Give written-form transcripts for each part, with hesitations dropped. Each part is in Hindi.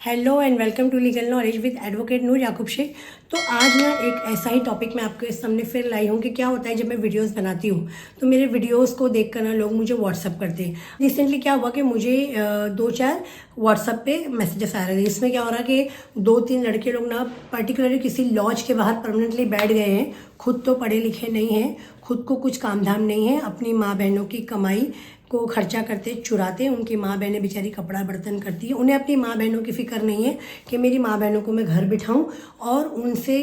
Hello and welcome to legal knowledge with advocate Noor Yakub Shaikh. तो आज ना एक ऐसा ही टॉपिक मैं आपके सामने फिर लाई हूँ कि क्या होता है जब मैं वीडियोस बनाती हूँ तो मेरे वीडियोस को देखकर ना लोग मुझे व्हाट्सअप करते हैं। रिसेंटली क्या हुआ कि मुझे 2-4 व्हाट्सअप पे मैसेजेस आ रहे थे। इसमें क्या हो रहा है कि 2-3 लड़के लोग ना पर्टिकुलरली किसी लॉज के बाहर परमानेंटली बैठ गए हैं। खुद तो पढ़े लिखे नहीं हैं, खुद को कुछ काम धाम नहीं है, अपनी माँ बहनों की कमाई को खर्चा करते चुराते। उनकी माँ बहनें बेचारी कपड़ा बर्तन करती है, उन्हें अपनी माँ बहनों की फिक्र नहीं है कि मेरी माँ बहनों को मैं घर बिठाऊं और उनसे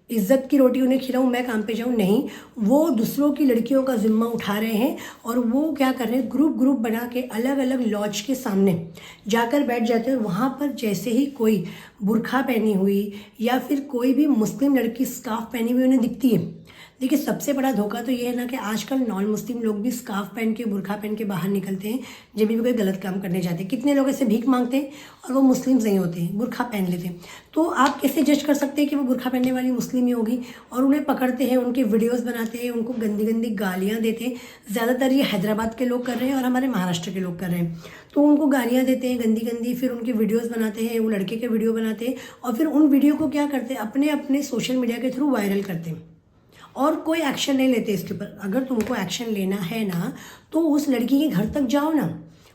इज्जत की रोटी उन्हें खिलाऊं, मैं काम पे जाऊं। नहीं, वो दूसरों की लड़कियों का जिम्मा उठा रहे हैं और वो क्या कर रहे हैं, ग्रुप ग्रुप बना के अलग अलग लॉज के सामने जाकर बैठ जाते हैं। वहाँ पर जैसे ही कोई बुर्खा पहनी हुई या फिर कोई भी मुस्लिम लड़की स्कार्फ पहनी हुई उन्हें दिखती है। देखिए, सबसे बड़ा धोखा तो ये है ना कि आजकल नॉन मुस्लिम लोग भी स्कार्फ पहन के बुर्खा पहन के बाहर निकलते हैं जब भी कोई गलत काम करने जाते हैं। कितने लोग ऐसे भीख मांगते हैं और वो मुस्लिम नहीं होते हैं, बुर्खा पहन लेते हैं। तो आप कैसे जज कर सकते हैं कि वो बुर्खा पहनने वाली मुस्लिम ही होगी? और उन्हें पकड़ते हैं, उनके वीडियोज़ बनाते हैं, उनको गंदी गंदी गालियाँ देते हैं। ज़्यादातर ये हैदराबाद के लोग कर रहे हैं और हमारे महाराष्ट्र के लोग कर रहे हैं। तो उनको गालियाँ देते हैं गंदी गंदी, फिर उनके वीडियोज़ बनाते हैं, वो लड़के के वीडियो बनाते हैं और फिर उन वीडियो को क्या करते हैं, अपने अपने सोशल मीडिया के थ्रू वायरल करते हैं और कोई एक्शन नहीं लेते इसके ऊपर। अगर तुमको एक्शन लेना है ना तो उस लड़की के घर तक जाओ ना,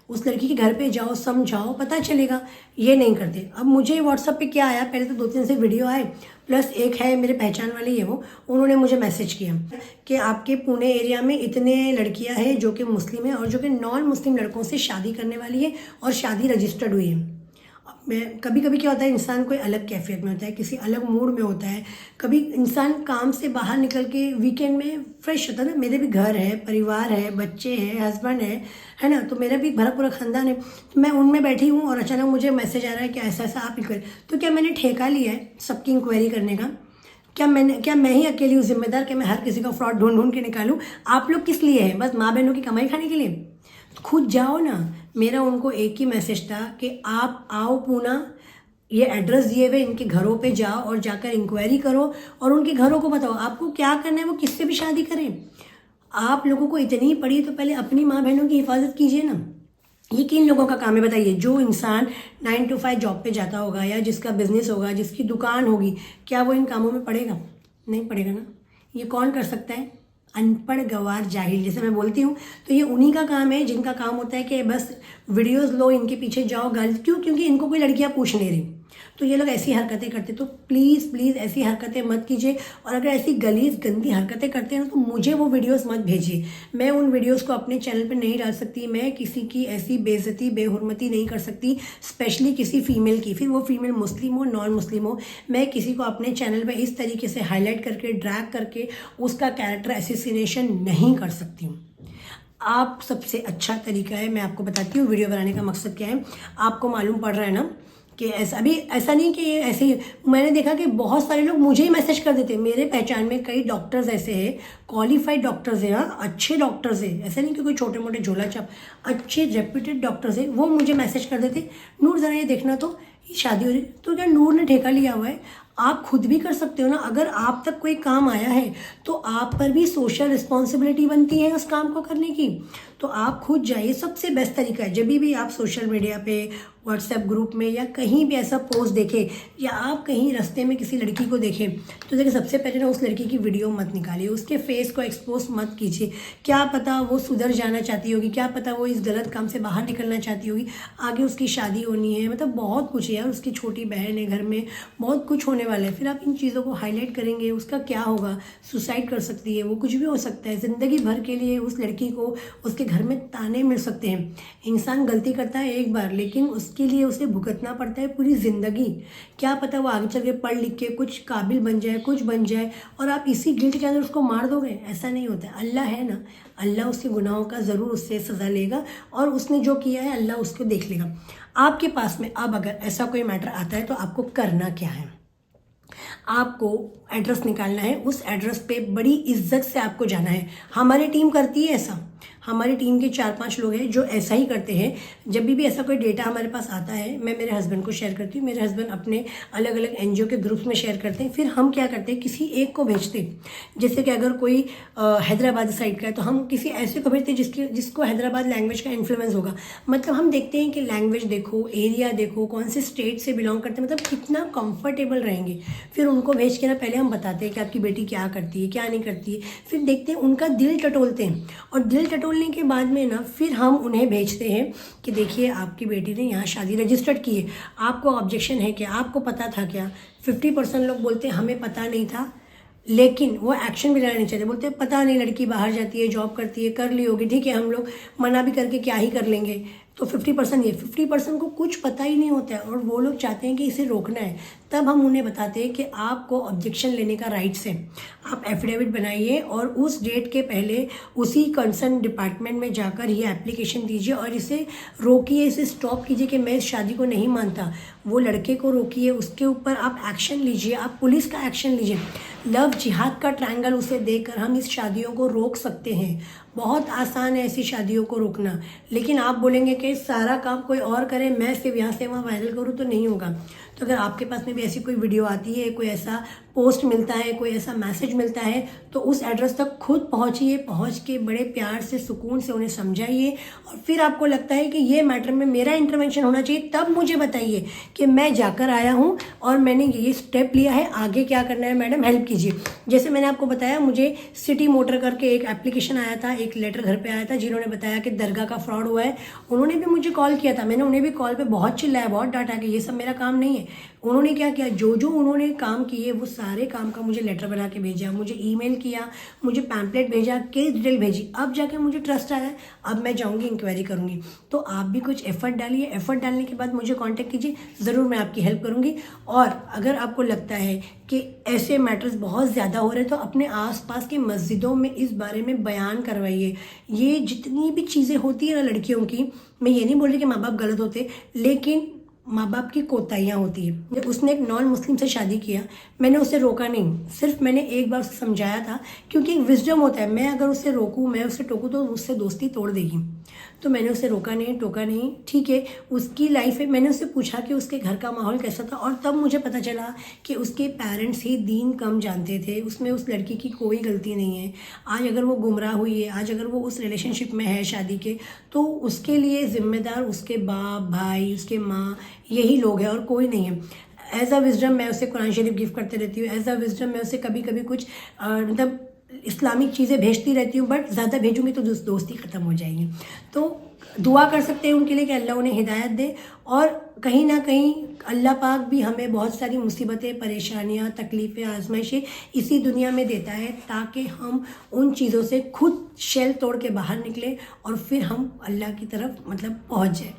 उस लड़की के घर पे जाओ, समझाओ, पता चलेगा। ये नहीं करते। अब मुझे व्हाट्सएप पे क्या आया, पहले तो 2-3 से वीडियो आए, प्लस एक है मेरे पहचान वाले ही है वो, उन्होंने मुझे मैसेज किया कि आपके पुणे एरिया में इतने लड़कियां हैं जो कि मुस्लिम है और जो कि नॉन मुस्लिम लड़कों से शादी करने वाली है और शादी रजिस्टर्ड हुई है। मैं कभी कभी क्या होता है, इंसान कोई अलग कैफियत में होता है, किसी अलग मूड में होता है। कभी इंसान काम से बाहर निकल के वीकेंड में फ्रेश होता है ना। मेरे भी घर है, परिवार है, बच्चे हैं, हस्बैंड है ना। तो मेरा भी भरा पूरा खानदान है। तो मैं उनमें बैठी हूँ और अचानक मुझे मैसेज आ रहा है कि ऐसा ऐसा आप इंक्वायरी। तो क्या मैंने ठेका लिया है सबकी इंक्वायरी करने का? क्या मैं ही अकेली हूँ जिम्मेदार कि मैं हर किसी का फ्रॉड ढूंढ ढूंढ के निकालूं? आप लोग किस लिए हैं? बस माँ बहनों की कमाई खाने के लिए? तो खुद जाओ ना। मेरा उनको एक ही मैसेज था कि आप आओ पूना, ये एड्रेस दिए हुए इनके घरों पे जाओ और जाकर इंक्वायरी करो और उनके घरों को बताओ आपको क्या करना है, वो किससे भी शादी करें। आप लोगों को इतनी पड़ी तो पहले अपनी माँ बहनों की हिफाजत कीजिए ना। ये किन लोगों का काम है बताइए? जो इंसान 9 to 5 जॉब पे जाता होगा या जिसका बिजनेस होगा, जिसकी दुकान होगी, क्या वो इन कामों में पड़ेगा? नहीं पड़ेगा ना। ये कौन कर सकता है? अनपढ़ गवार जाहिल, जैसे मैं बोलती हूँ। तो ये उन्हीं का काम है जिनका काम होता है कि बस वीडियोस लो, इनके पीछे जाओ, गाली। क्यों? क्योंकि इनको कोई लड़कियाँ पूछ नहीं रही। तो ये लोग ऐसी हरकतें करते। तो प्लीज़ प्लीज़ ऐसी हरकतें मत कीजिए। और अगर ऐसी गलीज गंदी हरकतें करते हैं तो मुझे वो वीडियोस मत भेजिए। मैं उन वीडियोस को अपने चैनल पे नहीं डाल सकती। मैं किसी की ऐसी बेइज्जती, बेहुरमती नहीं कर सकती, स्पेशली किसी फीमेल की, फिर वो फीमेल मुस्लिम हो, नॉन मुस्लिम हो। मैं किसी को अपने चैनल पर इस तरीके से हाईलाइट करके, ड्रैग करके उसका कैरेक्टर एसेसिनेशन नहीं कर सकती हूँ। आप सबसे अच्छा तरीका है, मैं आपको बताती हूँ वीडियो बनाने का मकसद क्या है। आपको मालूम पड़ रहा है ना कि ऐसा नहीं कि ये ऐसे ही। मैंने देखा कि बहुत सारे लोग मुझे ही मैसेज कर देते हैं। मेरे पहचान में कई डॉक्टर्स ऐसे हैं, क्वालिफाइड डॉक्टर्स हैं, हाँ, अच्छे डॉक्टर्स हैं। ऐसा नहीं कि कोई छोटे मोटे झोला छाप, अच्छे रेप्यूटेड डॉक्टर्स हैं। वो मुझे मैसेज कर देते, नूर ज़रा ये देखना तो, ये शादी हो रही। तो क्या नूर ने ठेका लिया हुआ है? आप खुद भी कर सकते हो ना। अगर आप तक कोई काम आया है तो आप पर भी सोशल रिस्पॉन्सिबिलिटी बनती है उस काम को करने की। तो आप खुद जाइए। सबसे बेस्ट तरीका है, जब भी आप सोशल मीडिया पे, व्हाट्सएप ग्रुप में या कहीं भी ऐसा पोस्ट देखें या आप कहीं रास्ते में किसी लड़की को देखें तो देखिए, सबसे पहले ना उस लड़की की वीडियो मत निकालिए, उसके फेस को एक्सपोज मत कीजिए। क्या पता वो सुधर जाना चाहती होगी, क्या पता वो इस गलत काम से बाहर निकलना चाहती होगी, आगे उसकी शादी होनी है, मतलब बहुत कुछ है यार। उसकी छोटी बहन है, घर में बहुत कुछ होने वाला है। फिर आप इन चीज़ों को हाईलाइट करेंगे, उसका क्या होगा? सुसाइड कर सकती है वो, कुछ भी हो सकता है। ज़िंदगी भर के लिए उस लड़की को उसके घर में ताने मिल सकते हैं। इंसान गलती करता है एक बार, लेकिन उसके लिए उसे भुगतना पड़ता है पूरी ज़िंदगी। क्या पता वो आगे चल के पढ़ लिख के कुछ काबिल बन जाए, कुछ बन जाए और आप इसी गिल्ट के अंदर उसको मार दोगे। ऐसा नहीं होता है। अल्लाह है ना, अल्लाह उसके गुनाहों का ज़रूर उससे सज़ा लेगा और उसने जो किया है अल्लाह उसको देख लेगा। आपके पास में अब अगर ऐसा कोई मैटर आता है तो आपको करना क्या है? आपको एड्रेस निकालना है। उस एड्रेस पे बड़ी इज्जत से आपको जाना है। हमारी टीम करती है ऐसा। हमारी टीम के 4-5 लोग हैं जो ऐसा ही करते हैं। जब भी ऐसा कोई डेटा हमारे पास आता है, मैं मेरे हस्बैंड को शेयर करती हूँ, मेरे हस्बैंड अपने अलग अलग NGO के ग्रुप्स में शेयर करते हैं। फिर हम क्या करते हैं, किसी एक को भेजते हैं। जैसे कि अगर कोई हैदराबाद साइड का है तो हम किसी ऐसे को भेजते हैं जिसको हैदराबाद लैंग्वेज का इन्फ्लुएंस होगा। मतलब हम देखते हैं कि लैंग्वेज देखो, एरिया देखो, कौन से स्टेट से बिलोंग करते हैं, मतलब कितना कंफर्टेबल रहेंगे। फिर उनको भेज के ना पहले हम बताते हैं कि आपकी बेटी क्या करती है, क्या नहीं करती है। फिर देखते हैं, उनका दिल टटोलते हैं, और दिल टटोलने के बाद में ना फिर हम उन्हें भेजते हैं कि देखिए आपकी बेटी ने यहाँ शादी रजिस्टर्ड की है, आपको ऑब्जेक्शन है क्या, आपको पता था क्या। 50% लोग बोलते हैं हमें पता नहीं था, लेकिन वो एक्शन भी लेना नहीं चाहते। बोलते हैं पता नहीं, लड़की बाहर जाती है, जॉब करती है, कर ली होगी, ठीक है, हम लोग मना भी करके क्या ही कर लेंगे। तो 50% ये 50% को कुछ पता ही नहीं होता है, और वो लोग चाहते हैं कि इसे रोकना है। तब हम उन्हें बताते हैं कि आपको ऑब्जेक्शन लेने का राइट्स है, आप एफिडेविट बनाइए और उस डेट के पहले उसी कंसर्न डिपार्टमेंट में जाकर ये एप्लीकेशन दीजिए और इसे रोकिए, इसे स्टॉप कीजिए कि मैं इस शादी को नहीं मानता। वो लड़के को रोकिए, उसके ऊपर आप एक्शन लीजिए, आप पुलिस का एक्शन लीजिए। लव जिहाद का ट्रायंगल उसे देकर हम इस शादियों को रोक सकते हैं। बहुत आसान है ऐसी शादियों को रोकना। लेकिन आप बोलेंगे कि सारा काम कोई और करे, मैं सिर्फ यहाँ से वहाँ वायरल करूँ, तो नहीं होगा। तो अगर आपके पास में भी ऐसी कोई वीडियो आती है, कोई ऐसा पोस्ट मिलता है, कोई ऐसा मैसेज मिलता है, तो उस एड्रेस तक खुद पहुँचिए, पहुँच के बड़े प्यार से, सुकून से उन्हें समझाइए। और फिर आपको लगता है कि ये मैटर में मेरा इंटरवेंशन होना चाहिए, तब मुझे बताइए कि मैं जाकर आया हूँ और मैंने ये स्टेप लिया है, आगे क्या करना है मैडम, हेल्प कीजिए। जैसे मैंने आपको बताया, मुझे सिटी मोटर करके एक एप्लीकेशन आया था, एक लेटर घर पे आया था, जिन्होंने बताया कि दरगाह का फ्रॉड हुआ है। उन्होंने भी मुझे कॉल किया था, मैंने उन्हें भी कॉल पे बहुत चिल्लाया, बहुत डांटा कि ये सब मेरा काम नहीं है। उन्होंने क्या किया, जो जो उन्होंने काम किए वो सारे काम का मुझे लेटर बना के भेजा, मुझे ईमेल किया, मुझे पैम्पलेट भेजा, केस डिटेल भेजी। अब जाके मुझे ट्रस्ट आया, अब मैं जाऊंगी, इंक्वायरी करूंगी। तो आप भी कुछ एफर्ट डालिए, एफर्ट डालने के बाद मुझे कांटेक्ट कीजिए, ज़रूर मैं आपकी हेल्प करूंगी। और अगर आपको लगता है कि ऐसे मैटर्स बहुत ज़्यादा हो रहे हैं, तो अपने आसपास की मस्जिदों में इस बारे में बयान करवाइए। ये जितनी भी चीज़ें होती है ना लड़कियों की, मैं ये नहीं बोल रही कि माँ बाप गलत होते, लेकिन माँ बाप की कोताहियाँ होती है। उसने एक नॉन मुस्लिम से शादी किया, मैंने उसे रोका नहीं, सिर्फ मैंने एक बार उसे समझाया था, क्योंकि एक विजडम होता है, मैं अगर उसे रोकूँ, मैं उसे टोकूँ तो उससे दोस्ती तोड़ देगी। तो मैंने उसे रोका नहीं, टोका नहीं, ठीक है, उसकी लाइफ है। मैंने उससे पूछा कि उसके घर का माहौल कैसा था, और तब मुझे पता चला कि उसके पेरेंट्स ही दीन कम जानते थे, उसमें उस लड़की की कोई गलती नहीं है। आज अगर वो गुमराह हुई है, आज अगर वो उस रिलेशनशिप में है शादी के, तो उसके लिए जिम्मेदार उसके बाप, भाई, उसके माँ, यही लोग हैं और कोई नहीं है। एज अ विजडम मैं उसे कुरान शरीफ गिफ्ट करते रहती हूँ, एज अ विजडम मैं उसे कभी कभी कुछ मतलब इस्लामिक चीज़ें भेजती रहती हूँ, बट ज़्यादा भेजूंगी तो दोस्ती ख़त्म हो जाएगी। तो दुआ कर सकते हैं उनके लिए कि अल्लाह उन्हें हिदायत दे, और कहीं ना कहीं अल्लाह पाक भी हमें बहुत सारी मुसीबतें, परेशानियाँ, तकलीफ़ें, आजमाइशें इसी दुनिया में देता है, ताकि हम उन चीज़ों से खुद शेल तोड़ के बाहर निकलें और फिर हम अल्लाह की तरफ मतलब पहुँच जाए।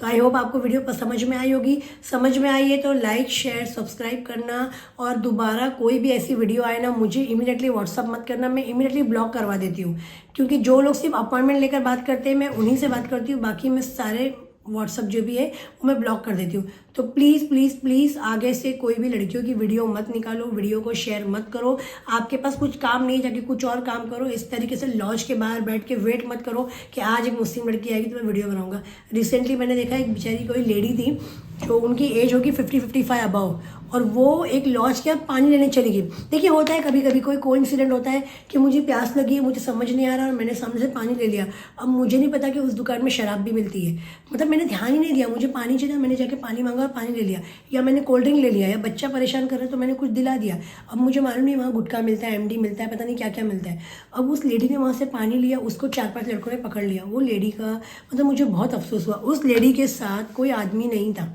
तो आई होप आपको वीडियो समझ में आई होगी। समझ में आई है तो लाइक, शेयर, सब्सक्राइब करना, और दोबारा कोई भी ऐसी वीडियो आए ना, मुझे इमीडिएटली व्हाट्सअप मत करना, मैं इमीडिएटली ब्लॉक करवा देती हूँ। क्योंकि जो लोग सिर्फ अपॉइंटमेंट लेकर बात करते हैं, मैं उन्हीं से बात करती हूँ, बाकी मैं सारे व्हाट्सअप जो भी है वो मैं ब्लॉक कर देती हूँ। तो प्लीज़ प्लीज़ प्लीज़ आगे से कोई भी लड़कियों की वीडियो मत निकालो, वीडियो को शेयर मत करो। आपके पास कुछ काम नहीं, जाके कुछ और काम करो। इस तरीके से लॉज के बाहर बैठ के वेट मत करो कि आज एक मुस्लिम लड़की आएगी तो मैं वीडियो बनाऊंगा। रिसेंटली मैंने देखा एक बेचारी कोई लेडी थी, जो उनकी एज होगी 50-55 अबव, और वो एक लॉज के पानी लेने चली गई। देखिए होता है कभी कभी, कोई इंसिडेंट होता है कि मुझे प्यास लगी है, मुझे समझ नहीं आ रहा और मैंने सामने से पानी ले लिया। अब मुझे नहीं पता कि उस दुकान में शराब भी मिलती है, मतलब मैंने ध्यान ही नहीं दिया, मुझे पानी चाहिए, मैंने जाके पानी मांगा और पानी ले लिया, या मैंने कोल्ड ड्रिंक ले लिया, या बच्चा परेशान कर रहा है तो मैंने कुछ दिला दिया। अब मुझे मालूम नहीं वहाँ गुटखा मिलता है, MD मिलता है, पता नहीं क्या क्या मिलता है। अब उस लेडी ने वहाँ से पानी लिया, उसको 4-5 लड़कों ने पकड़ लिया। वो लेडी का मतलब मुझे बहुत अफसोस हुआ। उस लेडी के साथ कोई आदमी नहीं था,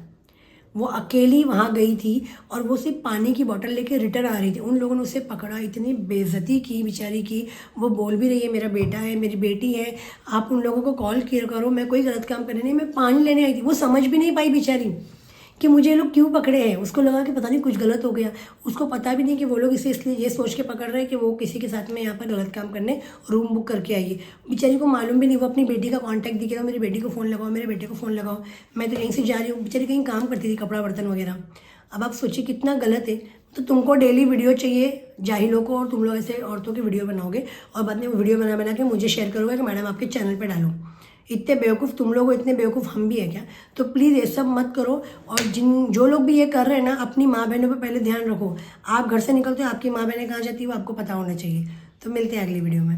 वो अकेली वहाँ गई थी और वो सिर्फ पानी की बोतल लेके रिटर्न आ रही थी। उन लोगों ने उसे पकड़ा, इतनी बेइज्जती की बेचारी की। वो बोल भी रही है मेरा बेटा है, मेरी बेटी है, आप उन लोगों को कॉल किया करो, मैं कोई गलत काम करने नहीं, मैं पानी लेने आई थी। वो समझ भी नहीं पाई बेचारी कि मुझे ये लोग क्यों पकड़े हैं। उसको लगा कि पता नहीं कुछ गलत हो गया, उसको पता भी नहीं कि वो लोग इसे इसलिए ये सोच के पकड़ रहे हैं कि वो किसी के साथ में यहाँ पर गलत काम करने रूम बुक करके आई है। बेचारी को मालूम भी नहीं, वो अपनी बेटी का कांटेक्ट दिखेगा, मेरी बेटी को फ़ोन लगाओ, मेरे बेटे को फ़ोन लगाओ, मैं तो कहीं से जा रही हूँ। बेचारी कहीं काम करती थी, कपड़ा बर्तन वगैरह। अब आप सोचिए कितना गलत है। तो तुमको डेली वीडियो चाहिए जाहिलों को, और तुम लोग ऐसे औरतों की वीडियो बनाओगे और बाद में वो वीडियो बना बना के मुझे शेयर करोगे कि मैडम आपके चैनल पे डालो। इतने बेवकूफ़ तुम लोग हो, इतने बेवकूफ़ हम भी है क्या? तो प्लीज़ ये सब मत करो। और जो लोग भी ये कर रहे हैं ना, अपनी माँ बहनों पे पहले ध्यान रखो। आप घर से निकलते हो, आपकी माँ बहनें कहाँ जाती है वो आपको पता होना चाहिए। तो मिलते हैं अगली वीडियो में।